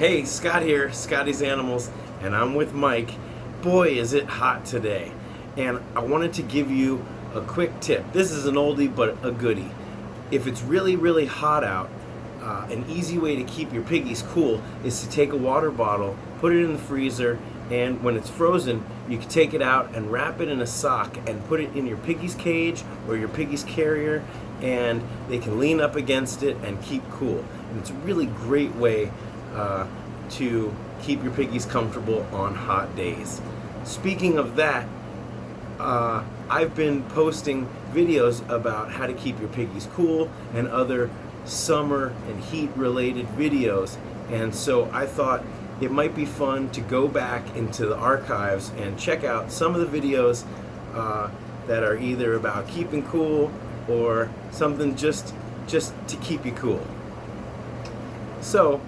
Hey, Scott here, Scotty's Animals, and I'm with Mike. Boy, is it hot today. And I wanted to give you a quick tip. This is an oldie, but a goodie. If it's really, really hot out, an easy way to keep your piggies cool is to take a water bottle, put it in the freezer, and when it's frozen, you can take it out and wrap it in a sock and put it in your piggy's cage or your piggy's carrier, and they can lean up against it and keep cool. And it's a really great way to keep your piggies comfortable on hot days. Speaking of that, I've been posting videos about how to keep your piggies cool and other summer and heat related videos, and so I thought it might be fun to go back into the archives and check out some of the videos that are either about keeping cool or something just to keep you cool. So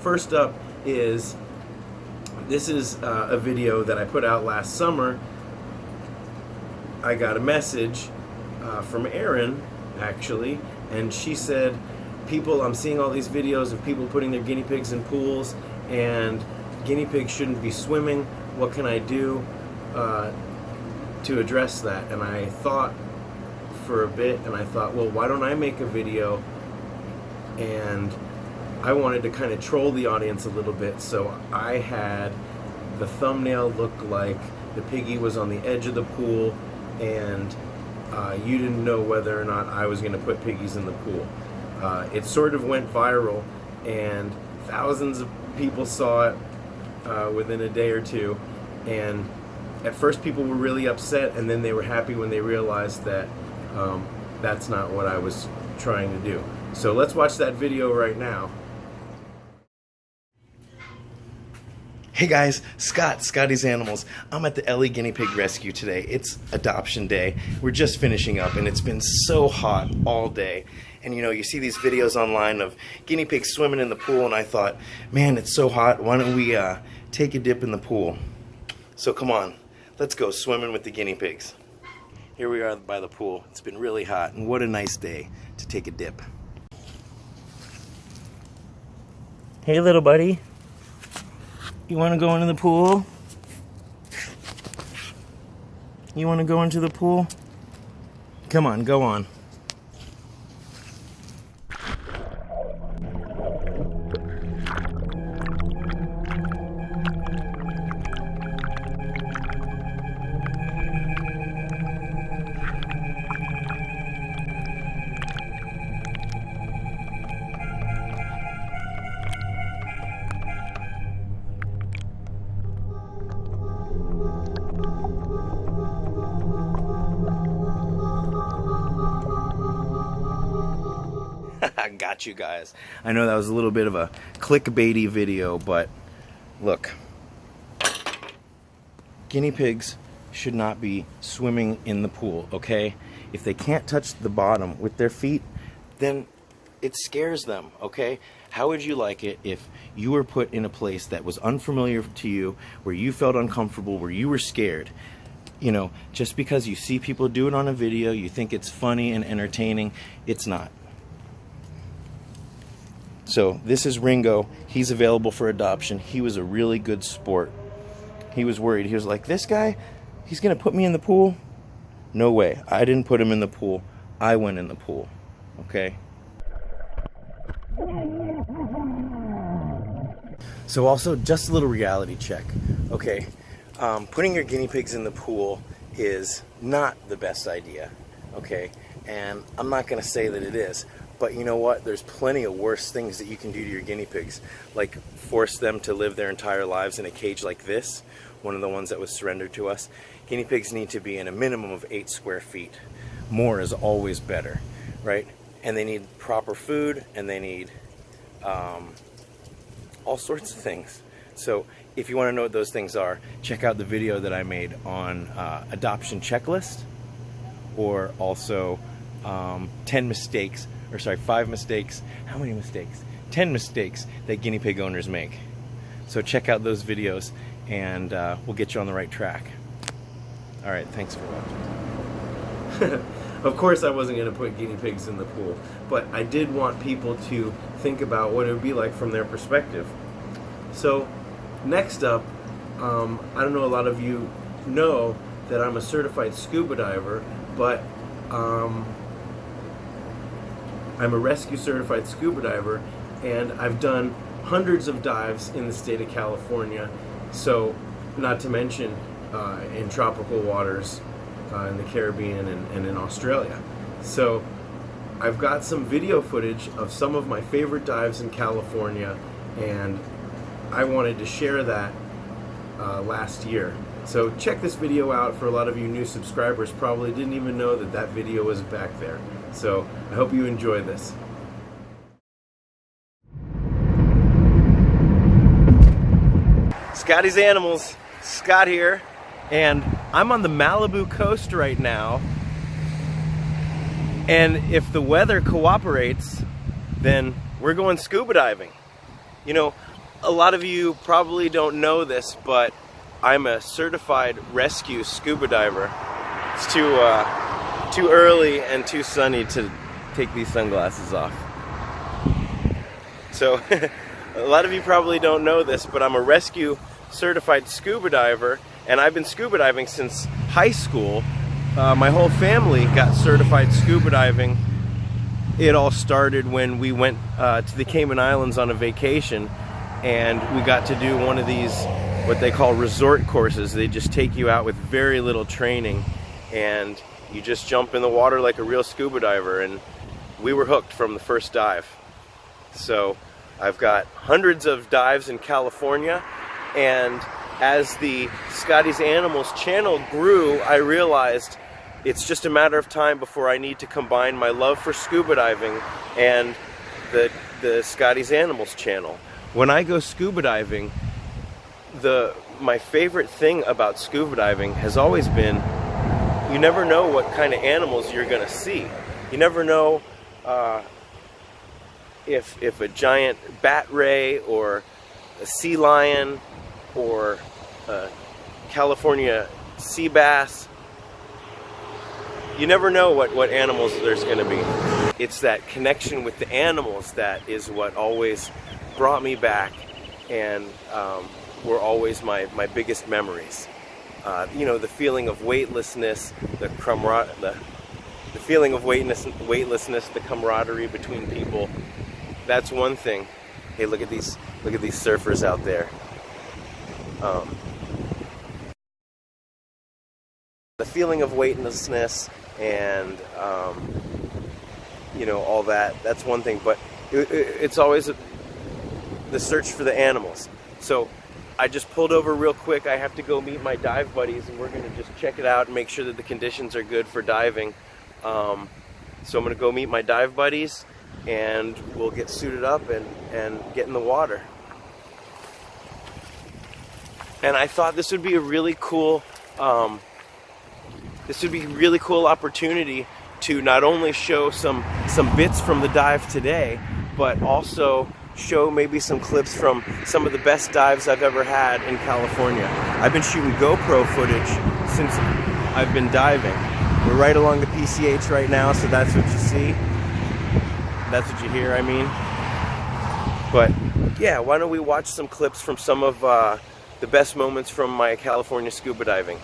first up is this is a video that I put out last summer. I got a message from Erin, actually, and she said, I'm seeing all these videos of people putting their guinea pigs in pools, and guinea pigs shouldn't be swimming. What can I do to address that? And I thought for a bit, and I thought, well, why don't I make a video? And I wanted to kind of troll the audience a little bit, so I had the thumbnail look like the piggy was on the edge of the pool, and you didn't know whether or not I was going to put piggies in the pool. It sort of went viral, and thousands of people saw it within a day or two, and at first people were really upset, and then they were happy when they realized that that's not what I was trying to do. So let's watch that video right now. Hey guys, Scotty's Animals. I'm at the Ellie Guinea Pig Rescue today. It's adoption day. We're just finishing up, and it's been so hot all day. And you know, you see these videos online of guinea pigs swimming in the pool, and I thought, man, it's so hot. Why don't we take a dip in the pool? So come on, let's go swimming with the guinea pigs. Here we are by the pool. It's been really hot, and what a nice day to take a dip. Hey, little buddy. You want to go into the pool? You want to go into the pool? Come on, go on. I got you guys. I know that was a little bit of a clickbaity video, but look. Guinea pigs should not be swimming in the pool, okay? If they can't touch the bottom with their feet, then it scares them, okay? How would you like it if you were put in a place that was unfamiliar to you, where you felt uncomfortable, where you were scared? You know, just because you see people do it on a video, you think it's funny and entertaining, it's not. So this is Ringo. He's available for adoption. He was a really good sport. He was worried. He was like, this guy, he's going to put me in the pool? No way. I didn't put him in the pool. I went in the pool. Okay? So also, just a little reality check. Okay? Putting your guinea pigs in the pool is not the best idea. Okay? And I'm not going to say that it is. But you know what? There's plenty of worse things that you can do to your guinea pigs, like force them to live their entire lives in a cage like this, one of the ones that was surrendered to us. Guinea pigs need to be in a minimum of 8 square feet. More is always better, right? And they need proper food, and they need all sorts of things. So if you want to know what those things are, check out the video that I made on adoption checklist, or also 5 mistakes. How many mistakes? 10 mistakes that guinea pig owners make. So check out those videos, and we'll get you on the right track. All right, thanks for watching. Of course I wasn't going to put guinea pigs in the pool, but I did want people to think about what it would be like from their perspective. So next up, I don't know, a lot of you know that I'm a certified scuba diver, but I'm a rescue certified scuba diver, and I've done hundreds of dives in the state of California, so not to mention in tropical waters in the Caribbean and in Australia. So I've got some video footage of some of my favorite dives in California, and I wanted to share that last year. So check this video out. For a lot of you new subscribers, probably didn't even know that that video was back there. So I hope you enjoy this. Scotty's Animals, Scott here, and I'm on the Malibu coast right now. And if the weather cooperates, then we're going scuba diving. You know, a lot of you probably don't know this, but I'm a certified rescue scuba diver. It's too early and too sunny to take these sunglasses off. So, a lot of you probably don't know this, but I'm a rescue certified scuba diver, and I've been scuba diving since high school. My whole family got certified scuba diving. It all started when we went to the Cayman Islands on a vacation, and we got to do one of these, what they call resort courses. They just take you out with very little training, and you just jump in the water like a real scuba diver, and we were hooked from the first dive. So I've got hundreds of dives in California, and as the Scotty's Animals channel grew, I realized it's just a matter of time before I need to combine my love for scuba diving and the Scotty's Animals channel. When I go scuba diving, my favorite thing about scuba diving has always been, you never know what kind of animals you're gonna see. You never know if a giant bat ray or a sea lion or a California sea bass, you never know what animals there's going to be. It's that connection with the animals that is what always brought me back, and were always my biggest memories. You know, the feeling of weightlessness, the feeling of weightlessness, the camaraderie between people. That's one thing. Hey, look at these surfers out there. The feeling of weightlessness and you know, all that's one thing, but it's always the search for the animals. So I just pulled over real quick. I have to go meet my dive buddies, and we're going to just check it out and make sure that the conditions are good for diving. So I'm going to go meet my dive buddies, and we'll get suited up and get in the water. And I thought this would be a really cool opportunity to not only show some bits from the dive today, but also show maybe some clips from some of the best dives I've ever had in California. I've been shooting GoPro footage since I've been diving. We're right along the PCH right now, so that's what you see. That's what you hear, I mean. But yeah, why don't we watch some clips from some of the best moments from my California scuba diving.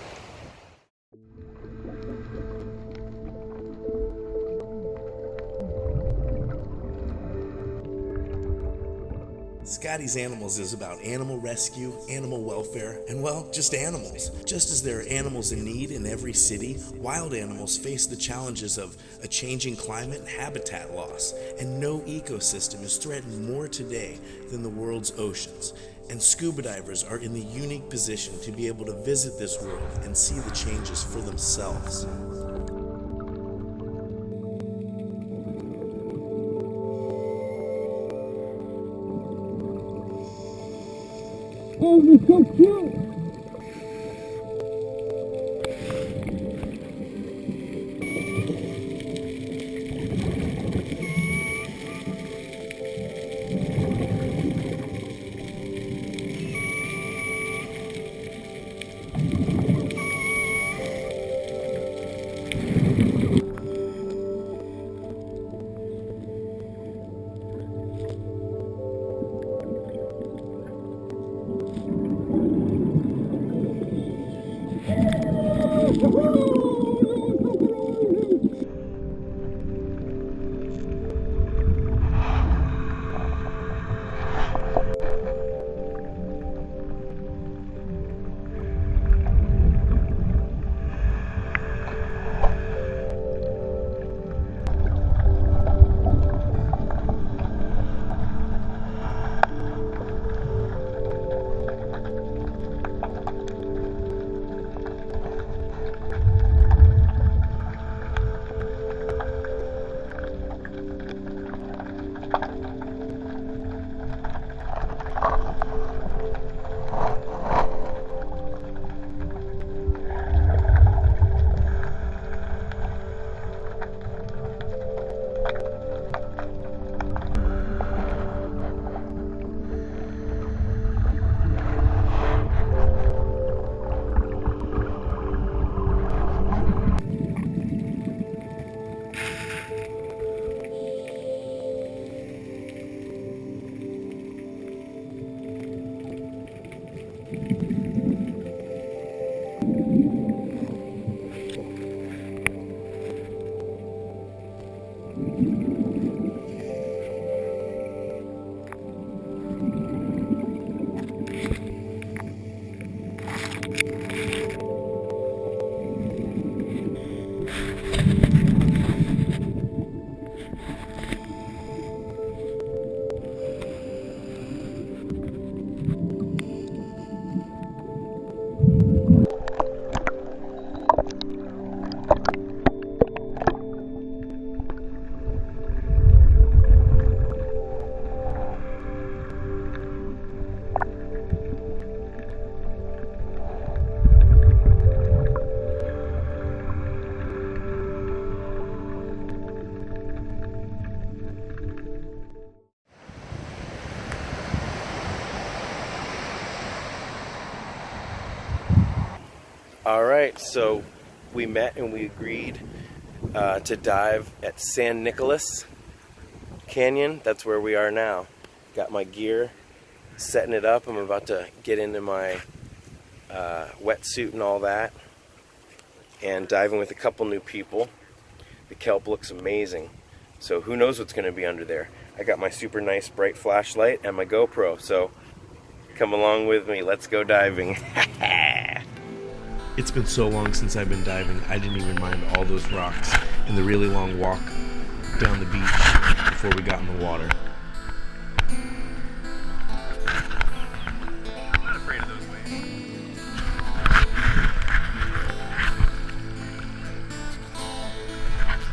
Scotty's Animals is about animal rescue, animal welfare, and well, just animals. Just as there are animals in need in every city, wild animals face the challenges of a changing climate and habitat loss, and no ecosystem is threatened more today than the world's oceans. And scuba divers are in the unique position to be able to visit this world and see the changes for themselves. Oh, you're so cute! All right, so we met and we agreed to dive at San Nicolas Canyon. That's where we are now. Got my gear, setting it up. I'm about to get into my wetsuit and all that, and diving with a couple new people. The kelp looks amazing, so who knows what's going to be under there. I got my super nice bright flashlight and my GoPro, so come along with me. Let's go diving. It's been so long since I've been diving, I didn't even mind all those rocks and the really long walk down the beach before we got in the water. I'm not afraid of those waves.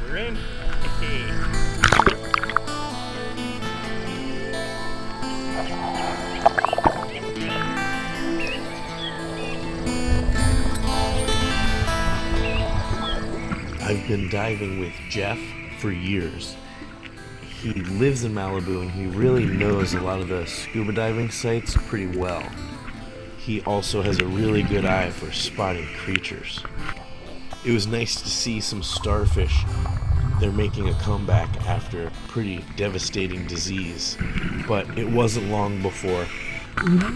We're in. I've been diving with Jeff for years. He lives in Malibu and he really knows a lot of the scuba diving sites pretty well. He also has a really good eye for spotting creatures. It was nice to see some starfish. They're making a comeback after a pretty devastating disease. But it wasn't long before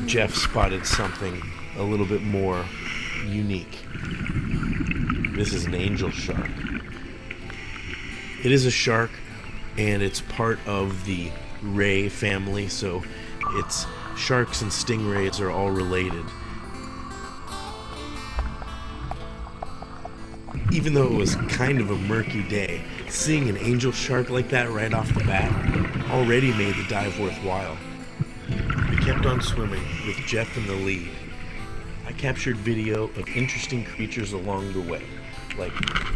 Jeff spotted something a little bit more unique. This is an angel shark. It is a shark, and it's part of the ray family, so it's sharks and stingrays are all related. Even though it was kind of a murky day, seeing an angel shark like that right off the bat already made the dive worthwhile. We kept on swimming with Jeff in the lead. I captured video of interesting creatures along the way. Like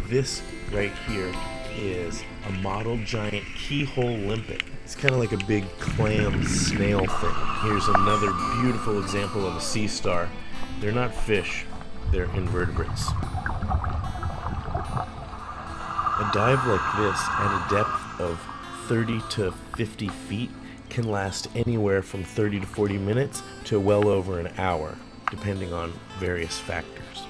this right here is a mottled giant keyhole limpet. It's kind of like a big clam snail thing. Here's another beautiful example of a sea star. They're not fish, they're invertebrates. A dive like this at a depth of 30 to 50 feet can last anywhere from 30 to 40 minutes to well over an hour, depending on various factors.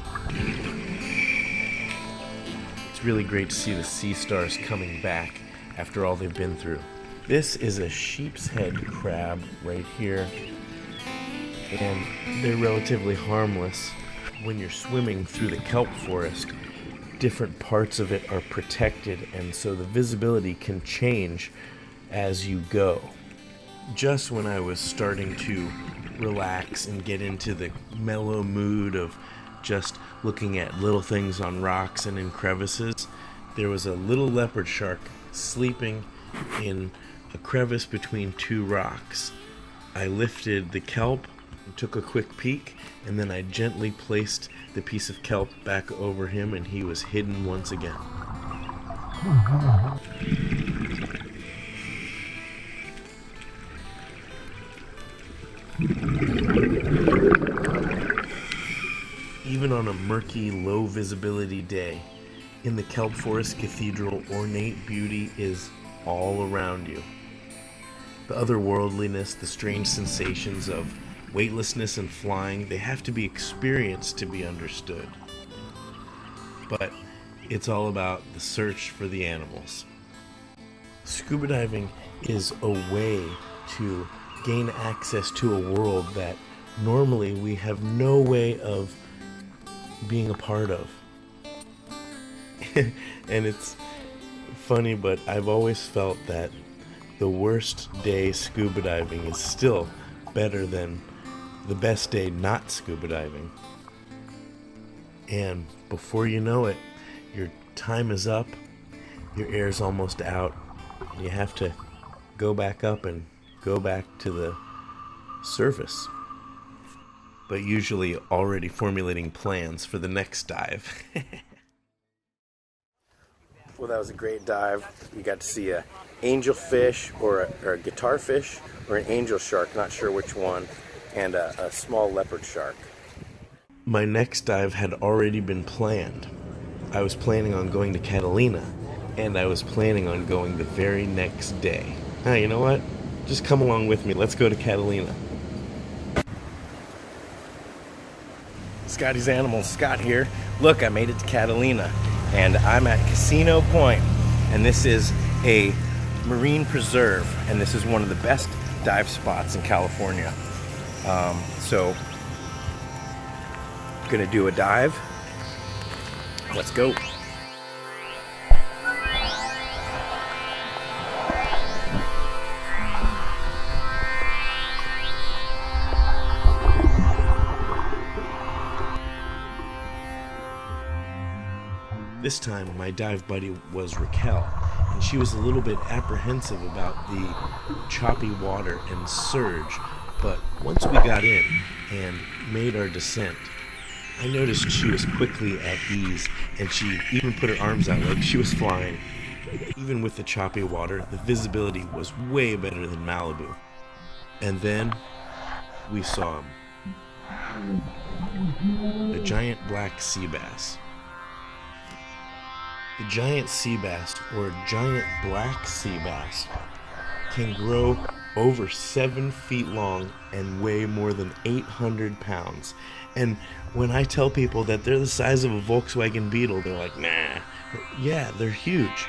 It's really great to see the sea stars coming back after all they've been through. This is a sheepshead crab right here, and they're relatively harmless, when you're swimming through the kelp forest, different parts of it are protected, and so the visibility can change as you go. Just when I was starting to relax and get into the mellow mood of just looking at little things on rocks and in crevices, there was a little leopard shark sleeping in a crevice between two rocks. I lifted the kelp, took a quick peek, and then I gently placed the piece of kelp back over him, and he was hidden once again. Even on a murky, low visibility day, in the kelp forest cathedral, ornate beauty is all around you. The otherworldliness, the strange sensations of weightlessness and flying, they have to be experienced to be understood. But it's all about the search for the animals. Scuba diving is a way to gain access to a world that normally we have no way of being a part of. And it's funny, but I've always felt that the worst day scuba diving is still better than the best day not scuba diving. And before you know it, your time is up, your air's almost out, you have to go back up and go back to the surface. But usually already formulating plans for the next dive. Well, that was a great dive. You got to see a angelfish or a guitar fish or an angel shark, not sure which one, and a small leopard shark. My next dive had already been planned. I was planning on going to Catalina, and I was planning on going the very next day. Now, you know what? Just come along with me. Let's go to Catalina. Scotty's Animals, Scott here. Look, I made it to Catalina, and I'm at Casino Point, and this is a marine preserve, and this is one of the best dive spots in California. So, gonna do a dive. Let's go. This time, my dive buddy was Raquel, and she was a little bit apprehensive about the choppy water and surge, but once we got in and made our descent, I noticed she was quickly at ease, and she even put her arms out like she was flying. Even with the choppy water, the visibility was way better than Malibu. And then, we saw him. A giant black sea bass. The giant sea bass, or giant black sea bass, can grow over 7 feet long and weigh more than 800 pounds. And when I tell people that they're the size of a Volkswagen Beetle, they're like, nah. Yeah, they're huge.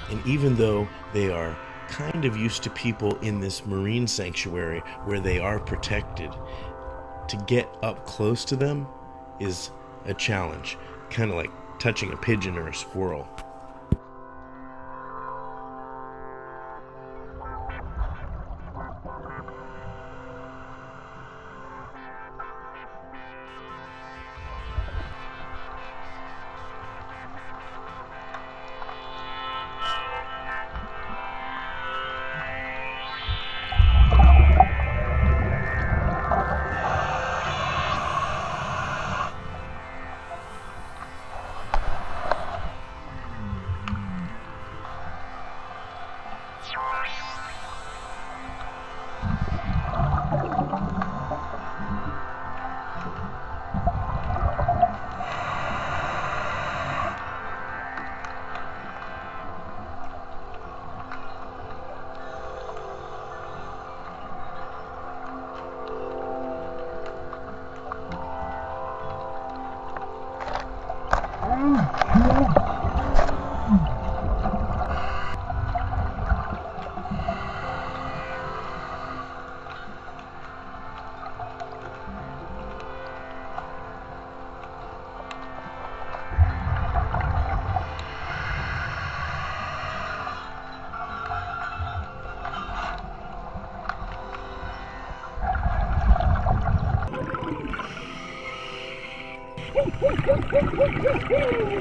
And even though they are kind of used to people in this marine sanctuary where they are protected, to get up close to them is a challenge, kind of like touching a pigeon or a squirrel.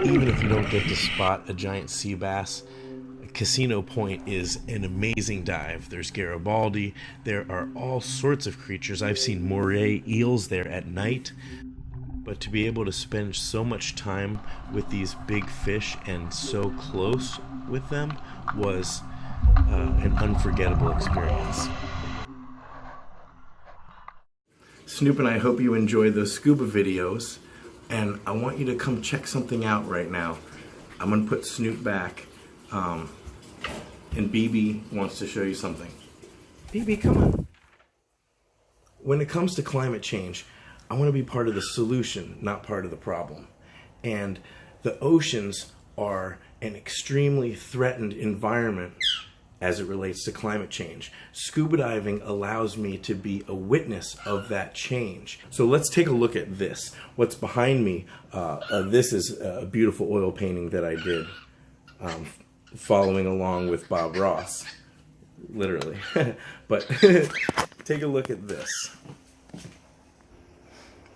Even if you don't get to spot a giant sea bass, Casino Point is an amazing dive. There's Garibaldi. There are all sorts of creatures. I've seen moray eels there at night. But to be able to spend so much time with these big fish and so close with them was an unforgettable experience. Snoop and I hope you enjoy those scuba videos, and I want you to come check something out right now. I'm going to put Snoop back, and BB wants to show you something. BB, come on. When it comes to climate change, I want to be part of the solution, not part of the problem. And the oceans are an extremely threatened environment as it relates to climate change. Scuba diving allows me to be a witness of that change. So let's take a look at this. What's behind me, this is a beautiful oil painting that I did following along with Bob Ross, literally. But take a look at this.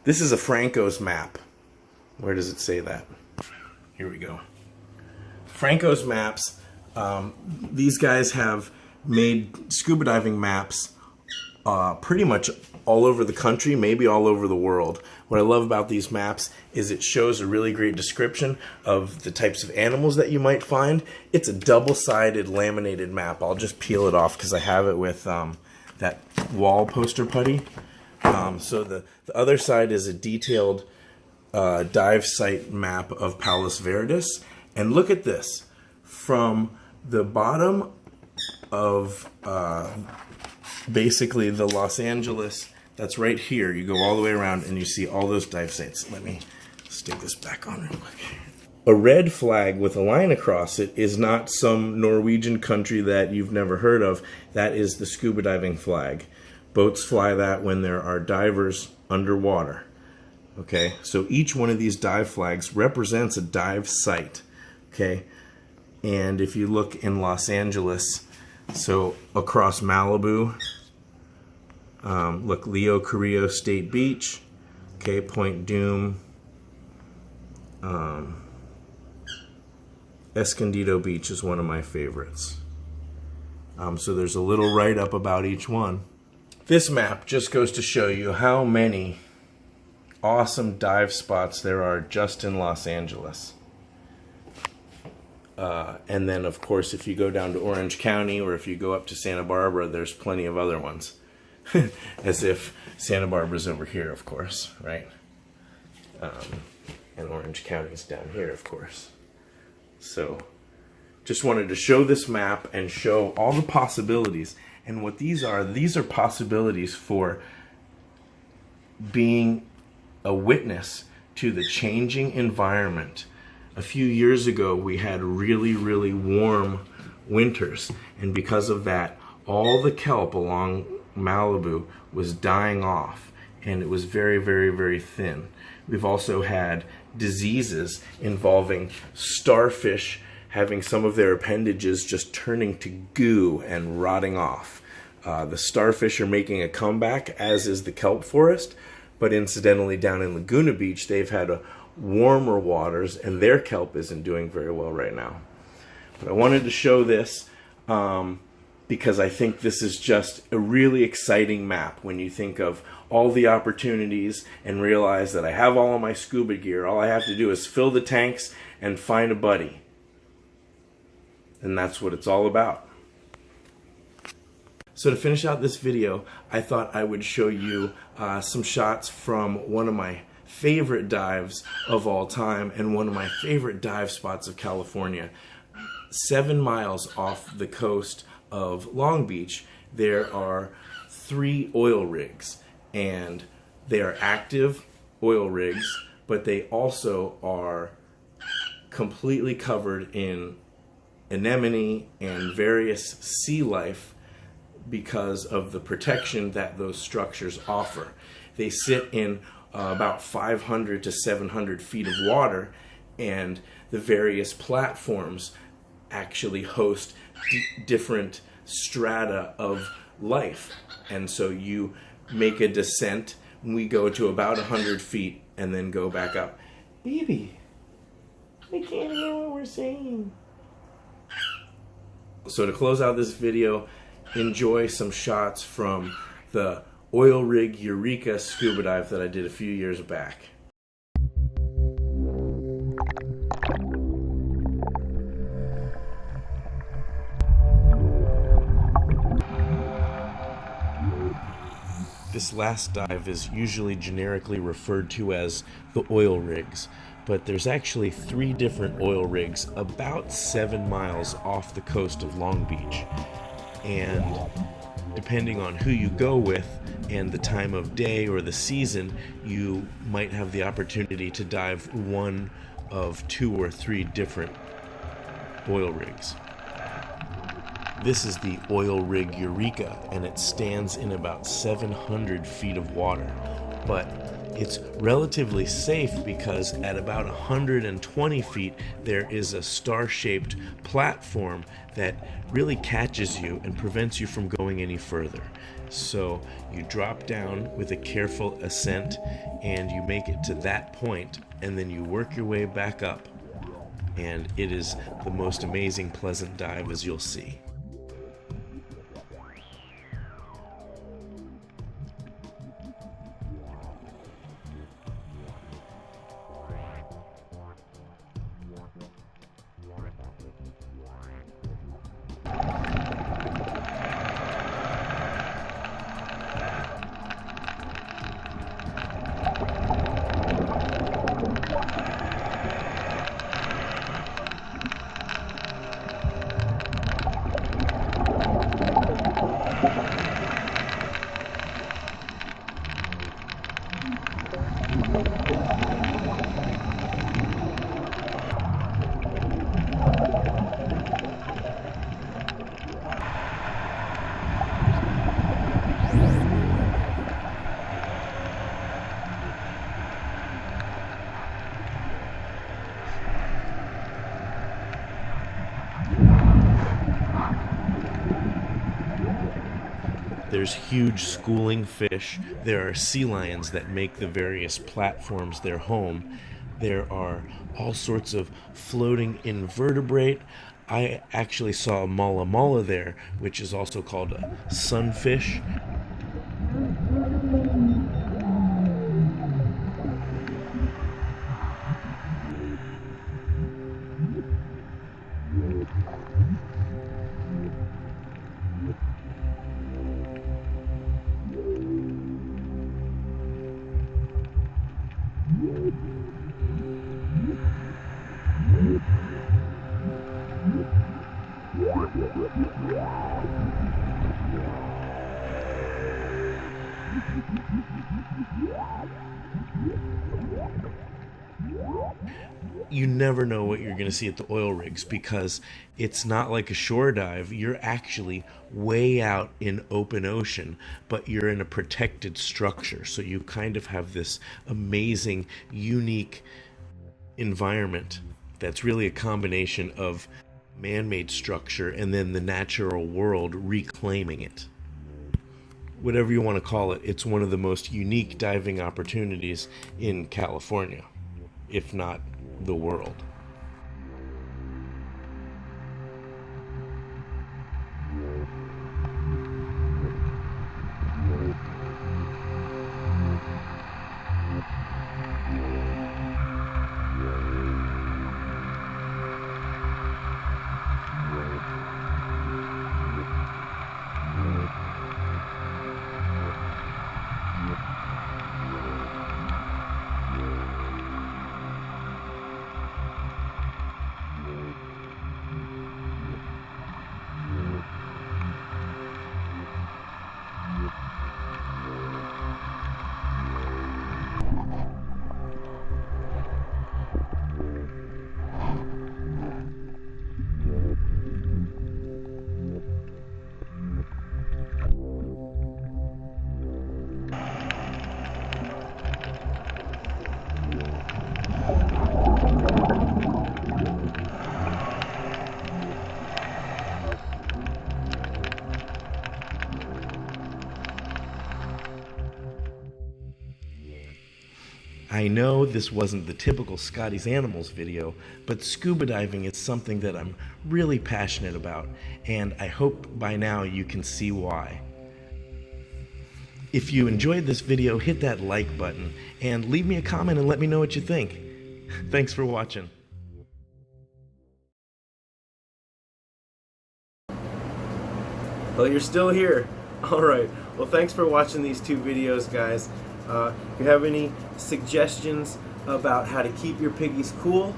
This is a Franco's map. Where does it say that? Here we go. Franco's maps. These guys have made scuba diving maps pretty much all over the country, maybe all over the world. What I love about these maps is it shows a really great description of the types of animals that you might find. It's a double-sided laminated map. I'll just peel it off because I have it with that wall poster putty. So the other side is a detailed dive site map of Palos Verdes. And look at this. From the bottom of basically the Los Angeles, that's right here, you go all the way around and you see all those dive sites. Let me stick this back on real quick. A red flag with a line across it is not some Norwegian country that you've never heard of. That is the Scuba-Diving Flag. Boats fly that when there are divers underwater. Okay, so each one of these dive flags represents a dive site. Okay, and if you look in Los Angeles, so across Malibu, look, Leo Carrillo State Beach, okay, Point Doom, Escondido Beach is one of my favorites. So there's a little write-up about each one. This map just goes to show you how many awesome dive spots there are just in Los Angeles. And then, of course, if you go down to Orange County or if you go up to Santa Barbara, there's plenty of other ones. As if Santa Barbara's over here, of course, right? And Orange County's down here, of course. So, just wanted to show this map and show all the possibilities. And what these are possibilities for being a witness to the changing environment. A few years ago, we had really, really warm winters, and because of that, all the kelp along Malibu was dying off, and it was very, very, very thin. We've also had diseases involving starfish having some of their appendages just turning to goo and rotting off. The starfish are making a comeback, as is the kelp forest, but incidentally down in Laguna Beach, they've had warmer waters, and their kelp isn't doing very well right now. But I wanted to show this because I think this is just a really exciting map when you think of all the opportunities and realize that I have all of my scuba gear. All I have to do is fill the tanks and find a buddy. And that's what it's all about. So to finish out this video, I thought I would show you some shots from one of my favorite dives of all time and one of my favorite dive spots of California. 7 miles off the coast of Long Beach, there are 3 oil rigs, and they are active oil rigs, but they also are completely covered in anemone and various sea life because of the protection that those structures offer. They sit in about 500 to 700 feet of water, and the various platforms actually host different strata of life. And so you make a descent, and we go to about 100 feet and then go back up. Baby, I can't hear what we're saying. So to close out this video, enjoy some shots from the oil rig Eureka scuba dive that I did a few years back. This last dive is usually generically referred to as the oil rigs, but there's actually 3 different oil rigs about 7 miles off the coast of Long Beach. And depending on who you go with and the time of day or the season, you might have the opportunity to dive one of 2 or 3 different oil rigs. This is the oil rig Eureka, and it stands in about 700 feet of water. But it's relatively safe because at about 120 feet there is a star-shaped platform that really catches you and prevents you from going any further. So you drop down with a careful ascent and you make it to that point, and then you work your way back up. And it is the most amazing, pleasant dive, as you'll see. There's huge schooling fish. There are sea lions that make the various platforms their home. There are all sorts of floating invertebrate. I actually saw a mala mala there, which is also called a sunfish. You never know what you're going to see at the oil rigs because it's not like a shore dive. You're actually way out in open ocean, but you're in a protected structure. So you kind of have this amazing, unique environment that's really a combination of man-made structure and then the natural world reclaiming it. Whatever you want to call it, it's one of the most unique diving opportunities in California, if not the world. I know this wasn't the typical Scotty's Animals video, but scuba diving is something that I'm really passionate about, and I hope by now you can see why. If you enjoyed this video, hit that like button and leave me a comment and let me know what you think. Thanks for watching. Well, you're still here. All right. Well, thanks for watching these two videos, guys. If you have any suggestions about how to keep your piggies cool,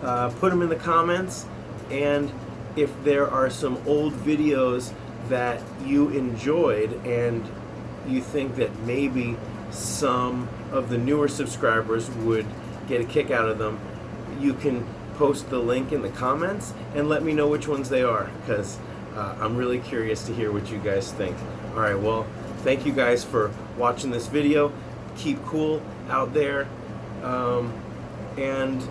put them in the comments. And if there are some old videos that you enjoyed and you think that maybe some of the newer subscribers would get a kick out of them, you can post the link in the comments and let me know which ones they are, because I'm really curious to hear what you guys think. All right, well, thank you guys for watching this video. Keep cool out there, and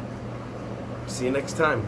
see you next time.